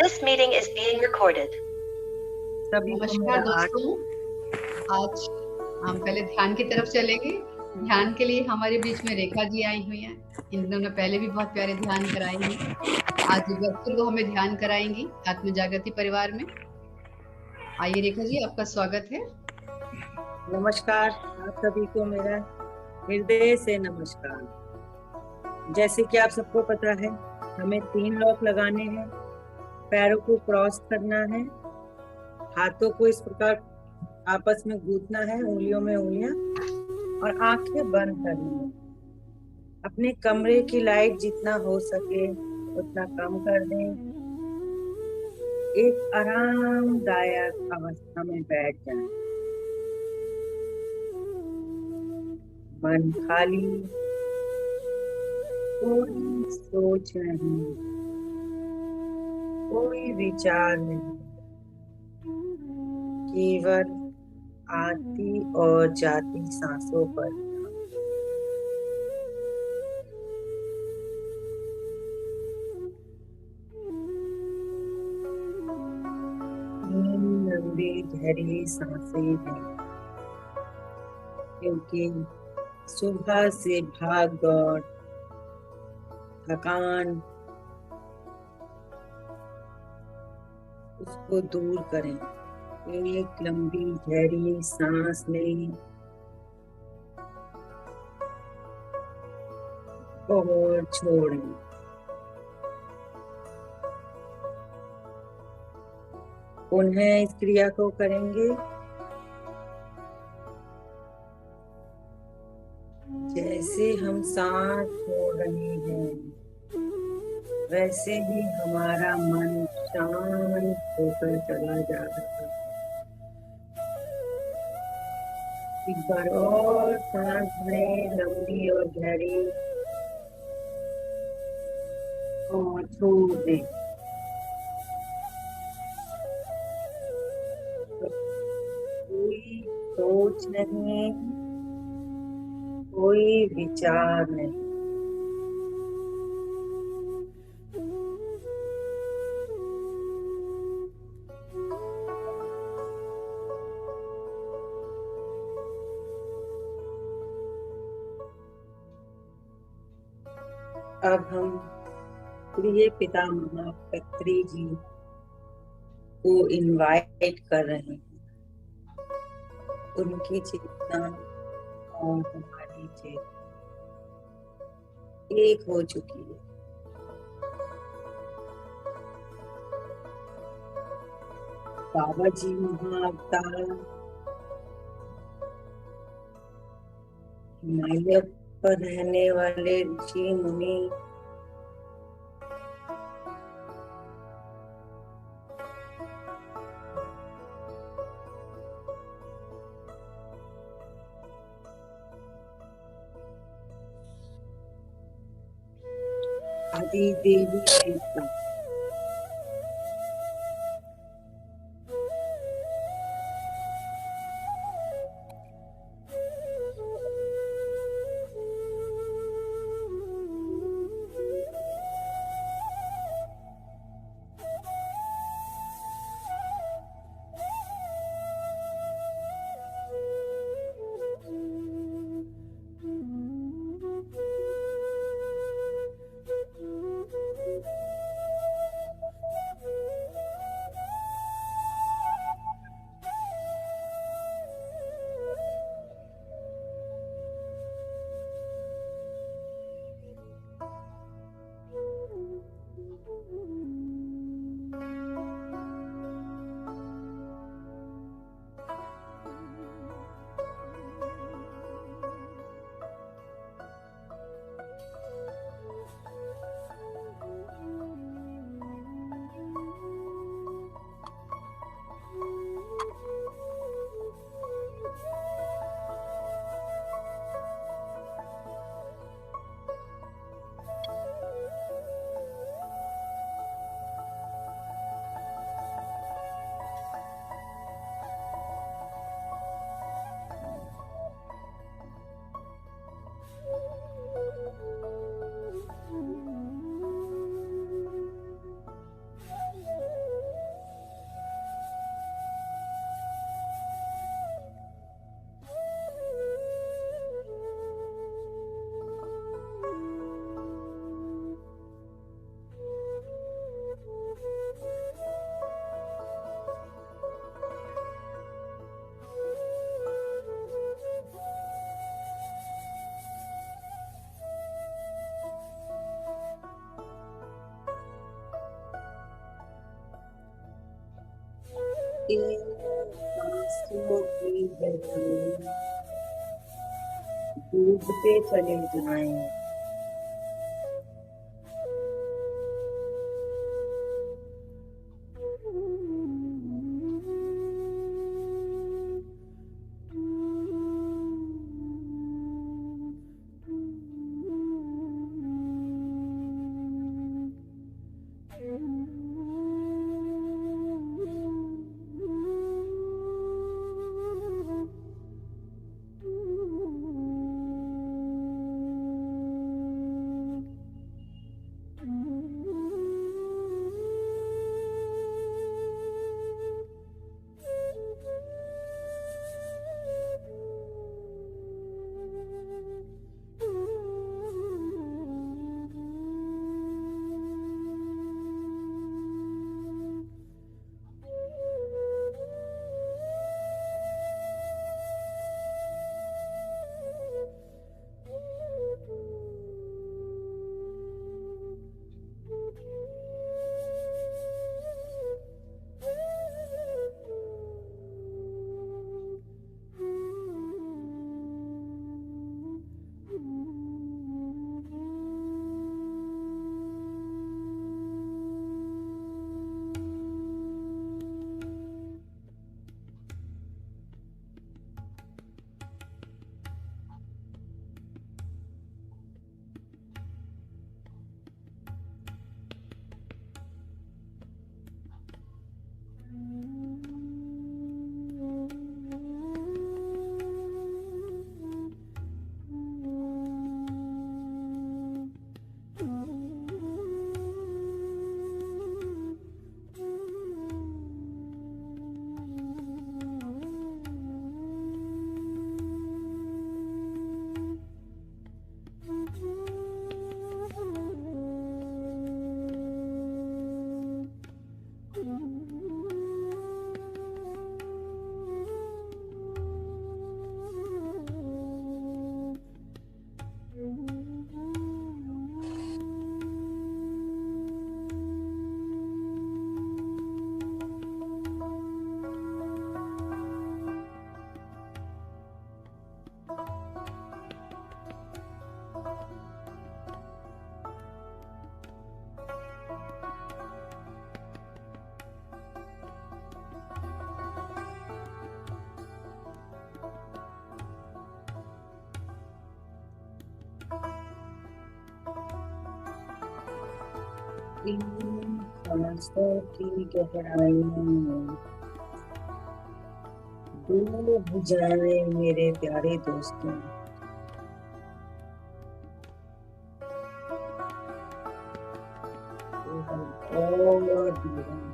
This meeting is being recorded. सभी को नमस्कार मेरा दोस्तों, आज हम पहले ध्यान की तरफ चलेंगे। ध्यान के लिए हमारे बीच में रेखा जी आई हुई हैं। इन्होंने पहले भी बहुत प्यारे ध्यान कराए हैं। आज वर्चुअल वो हमें ध्यान कराएंगी आत्म जागृति परिवार में। आइए रेखा जी, आपका स्वागत है। नमस्कार, आप सभी को मेरा हृदय से नमस्कार। जैसे कि आप सबको पता है, हमें 3 लॉक लगाने हैं, पैरों को क्रॉस करना है, हाथों को इस प्रकार आपस में गूंथना है, उंगलियों में उंगलियां, और आंखें बंद करनी है। अपने कमरे की लाइट जितना हो सके उतना कम कर दें। एक आरामदायक अवस्था में बैठ जाएं। मन खाली, कोई सोच नहीं, कोई विचार नहीं, केवल आती और जाती सांसों पर। लंबी गहरी सांसें हैं, क्योंकि सुबह से भाग दौड़, थकान, उसको दूर करें। एक लंबी गहरी सांस लें और छोड़ें। पुनः इस क्रिया को करेंगे। जैसे हम सांस छोड़ रहे हैं, वैसे ही हमारा मन शांत होकर चला जा रहा है। एक बार और सांस लें, लंबी और गहरी, और छोड़ दें। कोई सोच नहीं, कोई विचार नहीं। अब हम प्रिय पितामह पत्री जी को इनवाइट कर रहे हैं। उनकी चेतना और हमारी चेतना एक हो चुकी है। बाबा जी महाअवतार, हिमालय पर रहने वाले ऋषि मुनि, आदि देवी देवता, के सांसों की बहन डूबते चले जाएं। सांसों की गहराई में डूब जाए मेरे प्यारे दोस्तों। और धीरे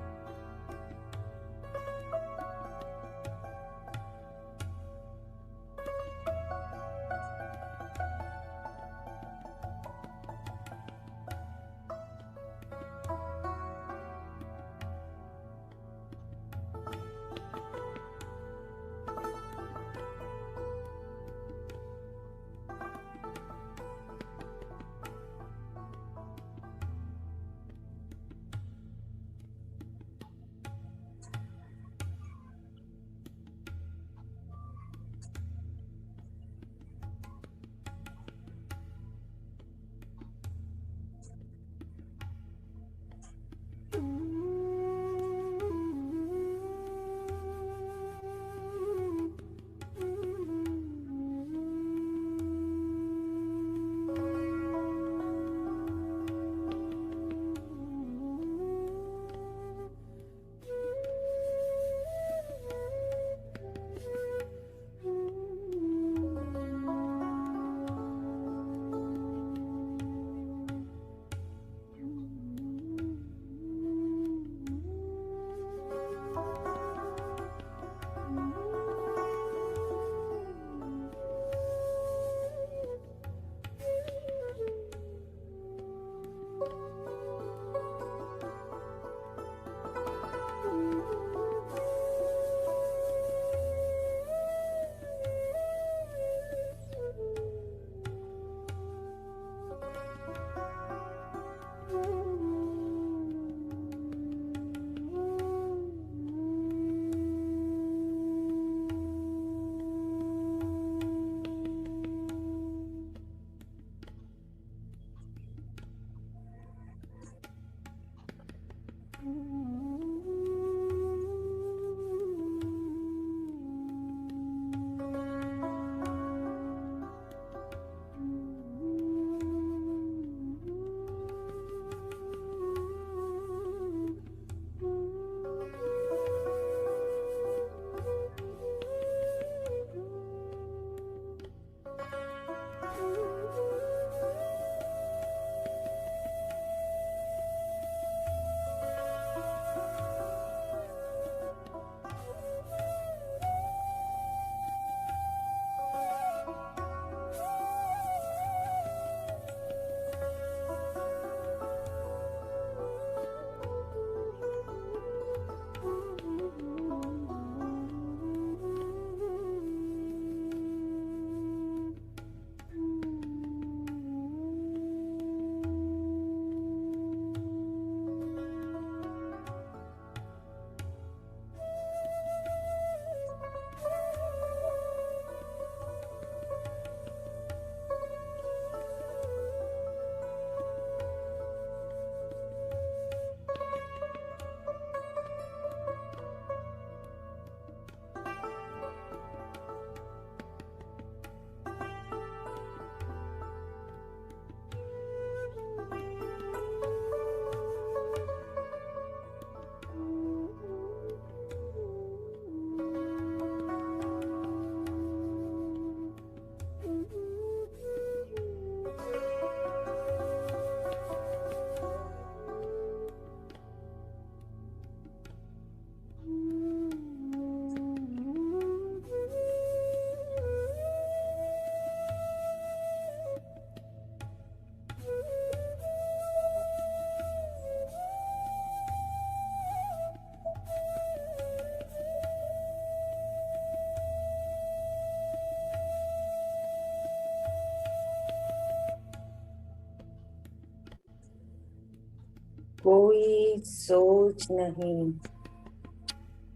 कोई सोच नहीं,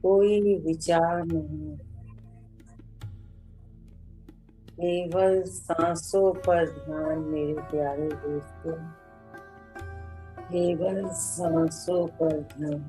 कोई विचार नहीं, केवल सांसों पर ध्यान मेरे प्यारे दोस्तों, केवल सांसों पर ध्यान।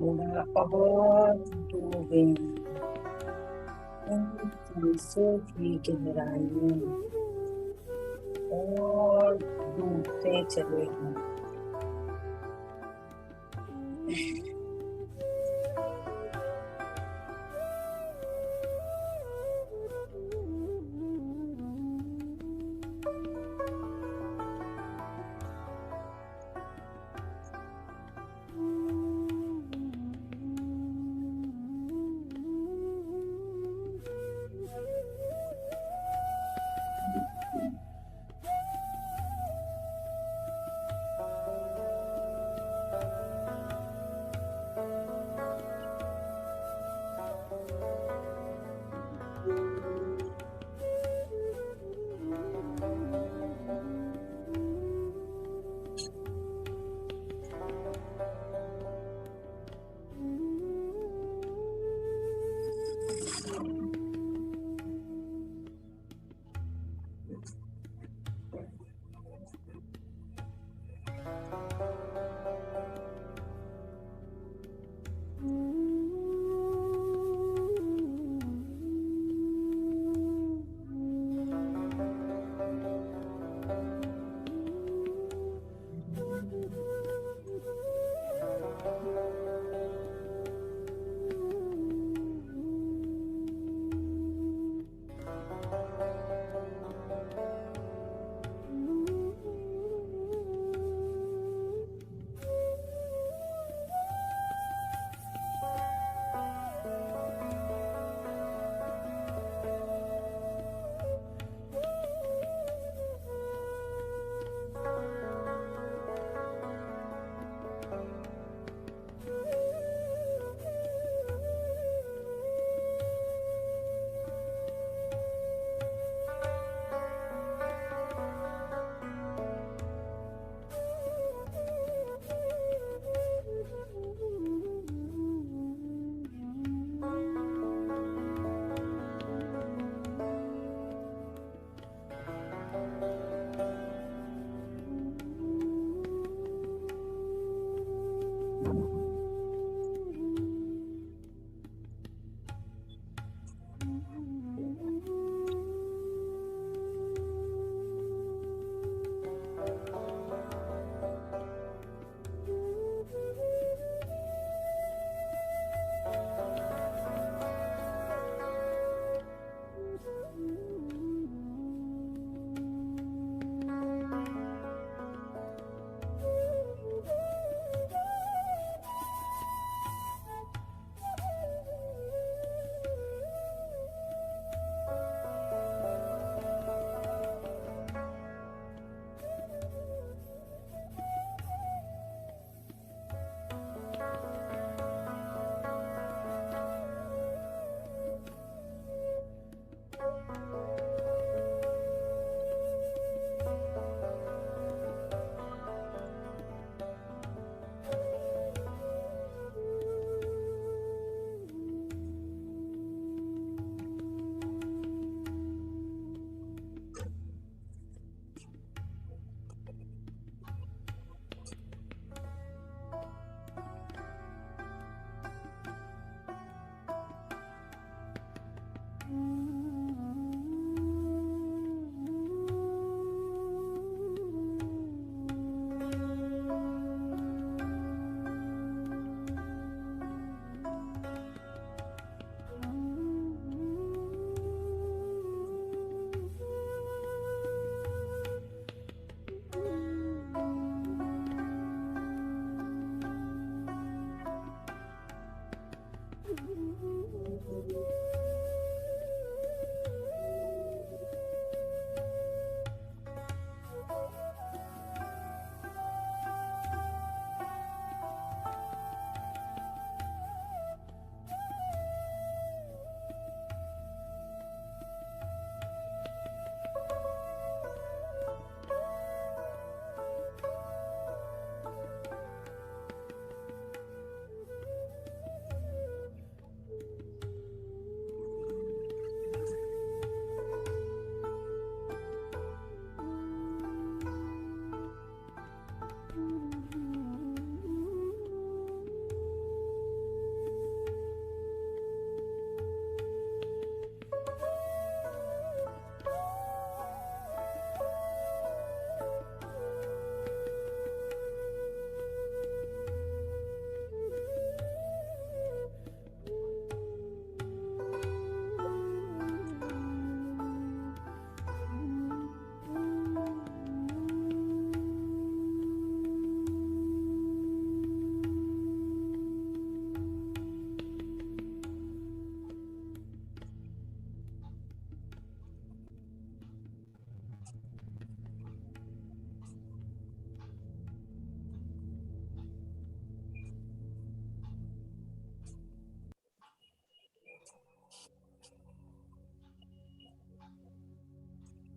थोड़ा और डूबे इन सांसों की गहराई में, और डूबते चले गए।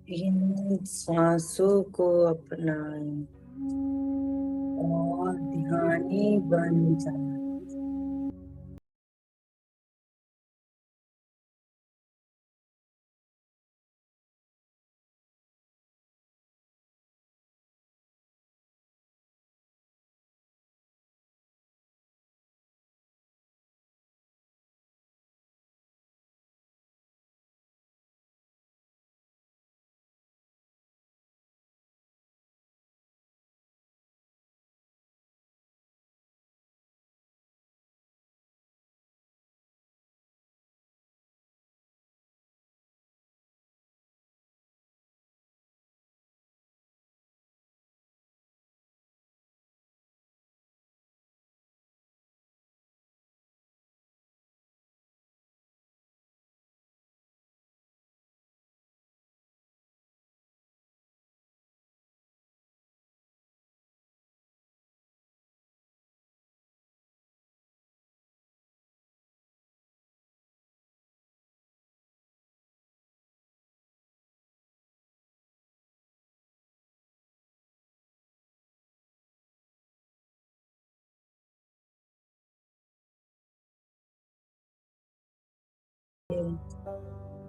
इन सांसों को अपनाएं और ध्यानी बन जाए।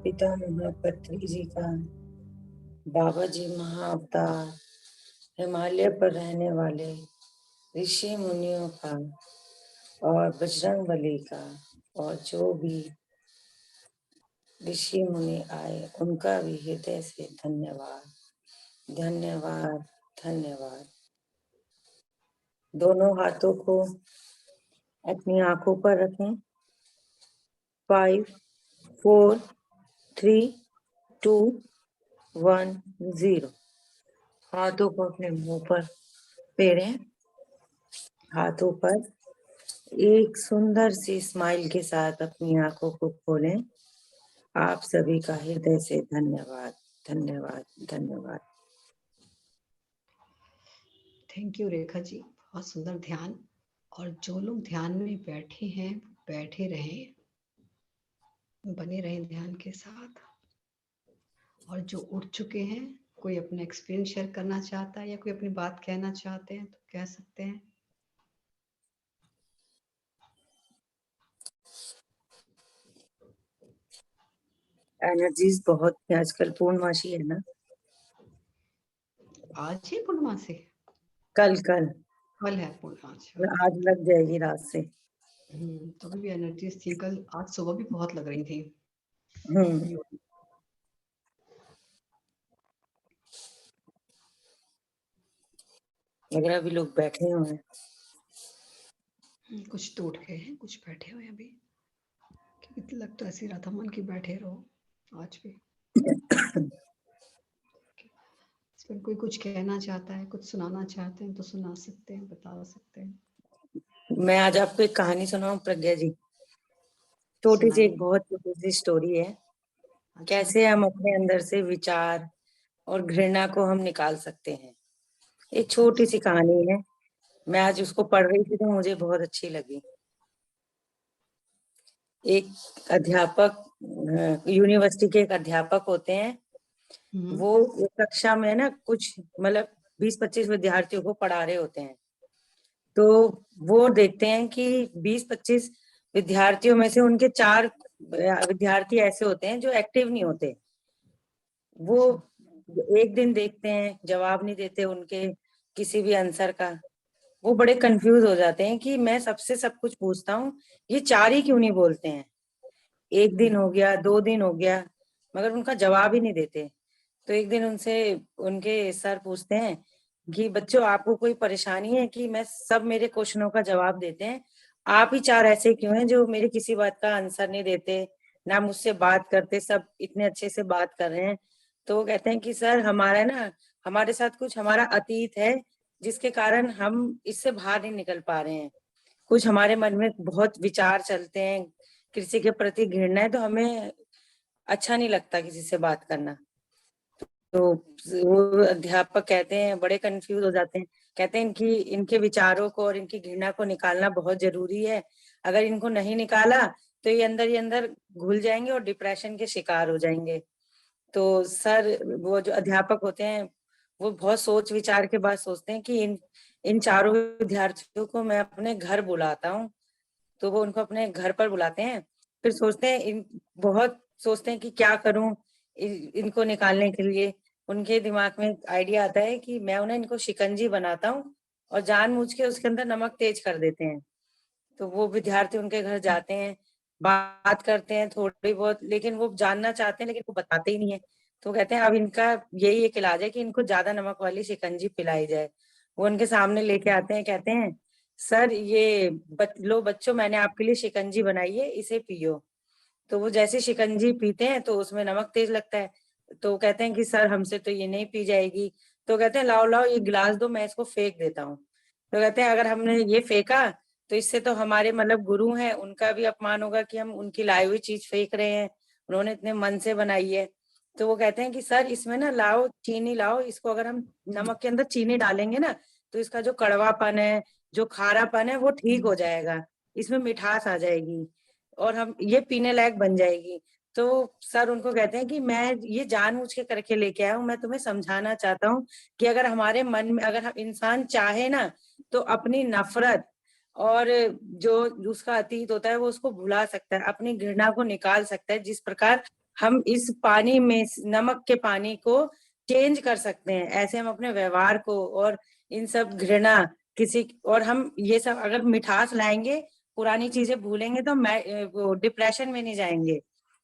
पितामह पत्री जी का, बाबा जी महाअवतार, हिमालय पर रहने वाले ऋषि मुनियों का और बजरंगबली का, और जो भी ऋषि मुनि आए उनका भी हृदय से धन्यवाद, धन्यवाद, धन्यवाद। दोनों हाथों को अपनी आंखों पर रखें। 5, 4, 3, 2, 1, 0। हाथों को अपने मुंह पर फेरें। हाथों पर एक सुंदर सी स्माइल के साथ अपनी आंखों को खोलें। आप सभी का हृदय से धन्यवाद, धन्यवाद, धन्यवाद। थैंक यू रेखा जी, बहुत सुंदर ध्यान। और जो लोग ध्यान में बैठे हैं बैठे रहें, बने रहें ध्यान के साथ। और जो उठ चुके हैं, कोई अपना एक्सपीरियंस शेयर करना चाहता है या कोई अपनी बात कहना चाहते हैं तो कह सकते हैं। एनर्जीज बहुत है आजकल, पूर्णमासी है ना। आज ही पूर्णमासी? कल है पूर्णमासी। आज लग जाएगी रात से। तो भी एनर्जीज थी कल, आज सुबह भी बहुत लग रही थी। लग रहा अभी लोग बैठे हुए हैं। कुछ तो उठ गए हैं, कुछ बैठे हुए हैं अभी। क्योंकि लग तो ऐसे रहा था मन की बैठे रहो आज भी। इसमें कोई कुछ कहना चाहता है, कुछ सुनाना चाहते हैं तो सुना सकते हैं, बता सकते हैं। मैं आज आपको एक कहानी सुनाऊं प्रज्ञा जी। छोटी सी, एक बहुत छोटी सी स्टोरी है। अच्छा। कैसे हम अपने अंदर से विचार और घृणा को हम निकाल सकते हैं। एक छोटी सी कहानी है। मैं आज उसको पढ़ रही थी तो मुझे बहुत अच्छी लगी। एक अध्यापक, यूनिवर्सिटी के एक अध्यापक होते हैं। वो एक कक्षा में ना कुछ मतलब 20-25 विद्यार्थियों को पढ़ा रहे होते हैं। तो वो देखते हैं कि 20-25 विद्यार्थियों में से उनके 4 विद्यार्थी ऐसे होते हैं जो एक्टिव नहीं होते। वो एक दिन देखते हैं, जवाब नहीं देते उनके किसी भी आंसर का। वो बड़े कंफ्यूज हो जाते हैं कि मैं सबसे सब कुछ पूछता हूँ, ये 4 ही क्यों नहीं बोलते हैं। 1 दिन हो गया, 2 दिन हो गया, मगर उनका जवाब ही नहीं देते। तो एक दिन उनसे उनके सर पूछते हैं कि बच्चों, आपको कोई परेशानी है कि मैं सब मेरे क्वेश्चनों का जवाब देते हैं, आप ही 4 ऐसे क्यों हैं जो मेरे किसी बात का आंसर नहीं देते, ना मुझसे बात करते, सब इतने अच्छे से बात कर रहे हैं। तो वो कहते हैं कि सर, हमारे साथ कुछ हमारा अतीत है जिसके कारण हम इससे बाहर नहीं निकल पा रहे हैं। कुछ हमारे मन में बहुत विचार चलते हैं, किसी के प्रति घृणा है, तो हमें अच्छा नहीं लगता किसी से बात करना। तो वो अध्यापक कहते हैं, बड़े कंफ्यूज हो जाते हैं। कहते हैं इनके विचारों को और इनकी घृणा को निकालना बहुत जरूरी है। अगर इनको नहीं निकाला तो ये अंदर ही अंदर घुल जाएंगे और डिप्रेशन के शिकार हो जाएंगे। तो सर वो जो अध्यापक होते हैं वो बहुत सोच विचार के बाद सोचते हैं कि इन चारों विद्यार्थियों को मैं अपने घर बुलाता हूँ। तो वो उनको अपने घर पर बुलाते हैं, फिर सोचते हैं बहुत सोचते हैं कि क्या करूं इनको निकालने के लिए। उनके दिमाग में आइडिया आता है कि मैं उन्हें इनको शिकंजी बनाता हूँ और जानबूझ के उसके अंदर नमक तेज कर देते हैं। तो वो विद्यार्थी उनके घर जाते हैं, बात करते हैं थोड़ी बहुत, लेकिन वो जानना चाहते हैं लेकिन वो बताते ही नहीं है। तो कहते हैं अब इनका यही एक इलाज है कि इनको ज्यादा नमक वाली शिकंजी पिलाई जाए। वो उनके सामने लेके आते हैं, कहते हैं सर ये लो बच्चों, मैंने आपके लिए शिकंजी बनाई है, इसे पियो। तो वो जैसे शिकंजी पीते हैं तो उसमें नमक तेज लगता है। तो कहते हैं कि सर हमसे तो ये नहीं पी जाएगी। तो कहते हैं लाओ लाओ ये गिलास दो, मैं इसको फेंक देता हूँ। तो कहते हैं अगर हमने ये फेंका तो इससे तो हमारे मतलब गुरु हैं उनका भी अपमान होगा कि हम उनकी लाई हुई चीज फेंक रहे हैं, उन्होंने इतने मन से बनाई है। तो वो कहते हैं कि सर इसमें ना लाओ चीनी लाओ, इसको अगर हम नमक के अंदर चीनी डालेंगे ना तो इसका जो कड़वापन है, जो खारापन है वो ठीक हो जाएगा, इसमें मिठास आ जाएगी और हम ये पीने लायक बन जाएगी। तो सर उनको कहते हैं कि मैं ये जानबूझ के करके लेके आया हूँ, मैं तुम्हें समझाना चाहता हूँ कि अगर हमारे मन में अगर हम इंसान चाहे ना तो अपनी नफरत और जो उसका अतीत होता है वो उसको भुला सकता है, अपनी घृणा को निकाल सकता है। जिस प्रकार हम इस पानी में नमक के पानी को चेंज कर सकते हैं, ऐसे हम अपने व्यवहार को और इन सब घृणा किसी और हम ये सब अगर मिठास लाएंगे, पुरानी चीजें भूलेंगे तो मैं वो डिप्रेशन में नहीं जाएंगे।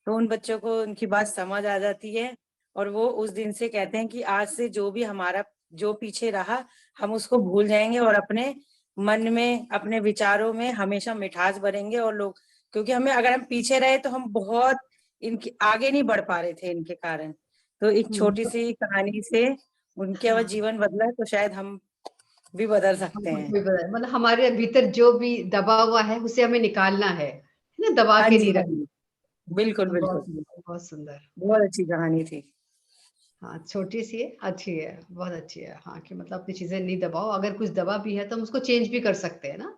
तो उन बच्चों को उनकी बात समझ आ जाती है और वो उस दिन से कहते हैं कि आज से जो भी हमारा जो पीछे रहा हम उसको भूल जाएंगे और अपने मन में अपने विचारों में हमेशा मिठास भरेंगे। और लोग क्योंकि हमें अगर हम पीछे रहे तो हम बहुत इनके आगे नहीं बढ़ पा रहे थे इनके कारण। तो एक छोटी सी कहानी से उनके अगर जीवन बदला तो शायद हम भी बदल सकते हैं। मतलब हमारे भीतर जो भी दबा हुआ है उसे हमें निकालना है ना, दबा हाँ के जी, नहीं हाँ रखना। जी, बिल्कुल बिल्कुल, बहुत सुंदर। बहुत अच्छी कहानी थी। हाँ, छोटी सी है, अच्छी है, बहुत अच्छी है। हाँ, कि मतलब अपनी चीजें नहीं दबाओ, अगर कुछ दबा भी है तो हम उसको चेंज भी कर सकते हैं ना।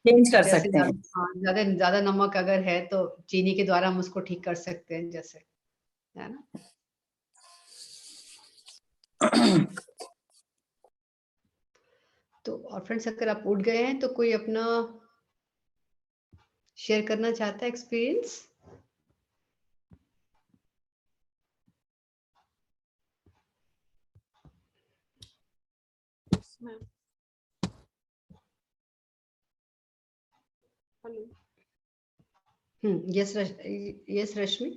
चेंज कर जैसे सकते हैं। हाँ, ज्यादा नमक अगर है तो चीनी के द्वारा हम उसको ठीक कर सकते हैं, जैसे, है ना। तो और फ्रेंड्स, अगर आप उठ गए हैं तो कोई अपना शेयर करना चाहता है experience? Hello. Yes yes Rashmi.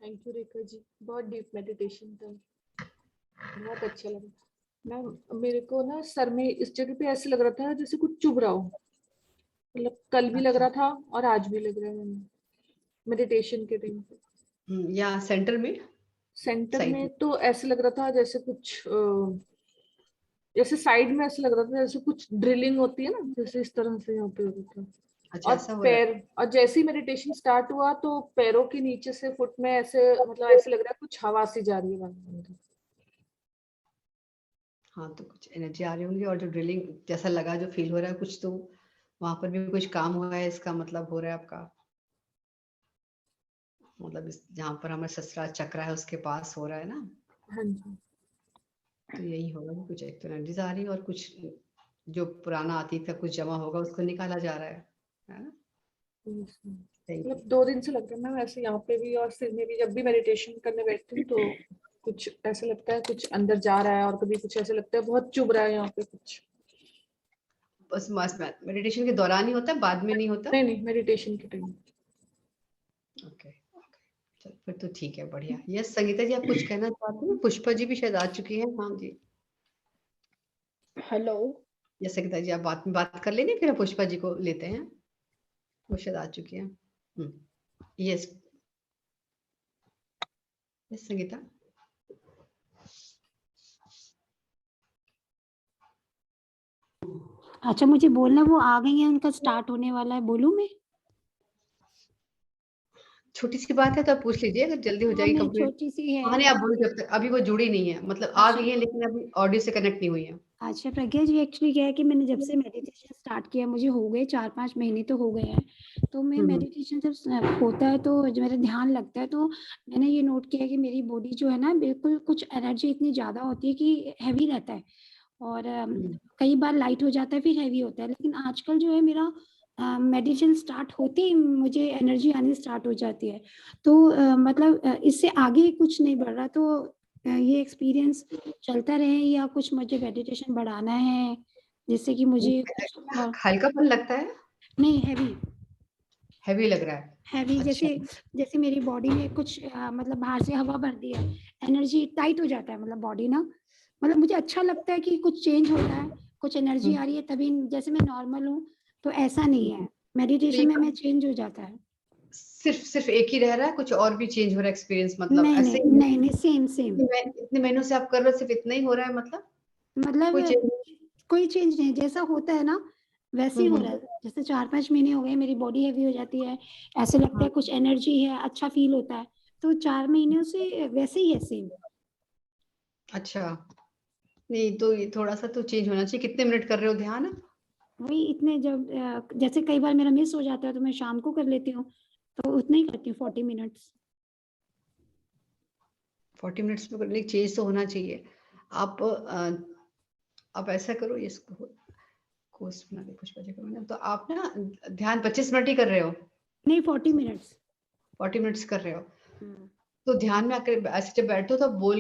Thank you Rekha ji, बहुत डीप मेडिटेशन था, बहुत अच्छा लगा। मैम मेरे को ना सर में इस जगह पे ऐसे लग रहा था जैसे कुछ चुभ रहा हो, मतलब कल भी लग अच्छा। रहा था और आज भी लग रहा है मैम मेडिटेशन के टाइम पे। या सेंटर में? सेंटर साइड में में? तो ऐसे लग रहा था जैसे कुछ जैसे साइड में ऐसे लग रहा था जैसे कुछ ड्रिलिंग होती है ना, जैसे इस तरह से यहाँ पे हो रहा था। अच्छा, और ऐसा हो रहा है। पैर, और जैसे ही मेडिटेशन स्टार्ट हुआ तो पैरों के नीचे से फुट में ऐसे मतलब ऐसे लग रहा है कुछ हवा सी जा रही है अंदर। हाँ, तो कुछ एनर्जी आ रही होंगी, और जो ड्रिलिंग जैसा लगा, जो फील हो रहा है कुछ, तो वहां पर भी कुछ काम हुआ है, इसका मतलब हो रहा है आपका, मतलब इस जहाँ पर हमारा सहस्त्रार चक्र है उसके पास हो रहा है ना। हाँ जी। तो यही होगा कि कुछ एक तो एनर्जीज आ रही है और कुछ जो पुराना अतीत का कुछ जमा होगा उसको निकाला जा रहा है ना। सही मतलब है। 2 दिन से लग रहा है मैम ऐसे यहाँ पे भी और सिर में भी, जब भी मेडिटेशन करने बैठती हूँ तो कुछ ऐसा लगता है कुछ अंदर जा रहा है और कभी कुछ ऐसा लगता है बहुत चुभ रहा है यहाँ पे कुछ। बस मेडिटेशन के दौरान ही होता है, बाद में नहीं होता? नहीं नहीं, मेडिटेशन के टाइम। ओके, चल फिर तो ठीक है, बढ़िया। यस संगीता जी, आप कुछ कहना चाहते हैं? पुष्पा जी भी शायद आ चुकी है। हाँ जी। हेलो। यस संगीता जी, आप बात कर लेंगे, फिर पुष्पा जी को लेते हैं, वो शायद आ चुकी है। Yes yes Sangeeta. अच्छा, मुझे बोलना, वो आ गई है, उनका स्टार्ट होने वाला है, बोलूं मैं? छोटी सी बात है तो आप पूछ लीजिए, अगर जल्दी हो हाँ, जाएगी नहीं कंप्लीट। छोटी सी है। कहानी आप बोलो जब तक, अभी वो जुड़ी नहीं है, मतलब आ अच्छा। गई है लेकिन अभी ऑडियो से कनेक्ट नहीं हुई है। अच्छा प्रज्ञा जी, एक्चुअली क्या है कि मैंने जब से मेडिटेशन स्टार्ट किया, मुझे हो गए 4-5 महीने तो हो गए हैं। तो मैं मेडिटेशन जब होता है तो जब मेरा ध्यान लगता है तो मैंने ये नोट किया कि मेरी बॉडी जो है ना, बिल्कुल कुछ एनर्जी इतनी ज़्यादा होती है कि हैवी रहता है, और कई बार लाइट हो जाता है फिर हैवी होता है। लेकिन आजकल जो है मेरा मेडिटेशन स्टार्ट होते ही मुझे एनर्जी आनी स्टार्ट हो जाती है। तो मतलब इससे आगे कुछ नहीं बढ़ रहा। तो ये एक्सपीरियंस चलता रहे या कुछ मुझे मेडिटेशन बढ़ाना है जिससे कि मुझे कुछ और हल्कापन लगता है, नहीं हैवी हैवी लग रहा है। हैवी अच्छा। जैसे मेरी बॉडी में कुछ मतलब बाहर से हवा भर दी है, एनर्जी टाइट हो जाता है, मतलब बॉडी ना, मतलब मुझे अच्छा लगता है कि कुछ चेंज हो रहा है, कुछ एनर्जी आ रही है, तभी जैसे मैं नॉर्मल हूँ। तो ऐसा नहीं है, मेडिटेशन में मैं चेंज हो जाता है। सिर्फ एक ही रह रहा है, कुछ और भी चेंज हो रहा है एक्सपीरियंस, मतलब नहीं ऐसे नहीं नहीं नहीं, सेम सेम, इतने महीनों से आप कर रहे हो, सिर्फ इतना ही हो रहा है, मतलब मतलब कोई चेंज? कोई चेंज नहीं, जैसा होता है ना वैसे ही हो रहा है। जैसे 4-5 महीने हो गए, मेरी बॉडी हैवी हो जाती है, ऐसे लगता है कुछ एनर्जी है, अच्छा फील होता है। तो 4 महीनों से वैसे ही है, सेम। अच्छा, नहीं तो ये थोड़ा सा तो चेंज होना चाहिए। कितने मिनट कर रहे हो ध्यान? वही इतने, जब जैसे कई बार मेरा मिस हो जाता है तो मैं शाम को कर लेती हूँ, तो उतना ही करती हूँ, 40 मिनट्स। 40 मिनट्स में करने चेंज तो होना चाहिए। आप ऐसा करो, इसको कोर्स बना के कुछ बजे करो ना, तो आप ना ध्यान 25 मिनट ही कर रहे हो? नहीं, 40 मिनट्स। 40 मिनट्स कर रहे हो, तो ध्यान में आकर ऐसे जब बैठो तो बोल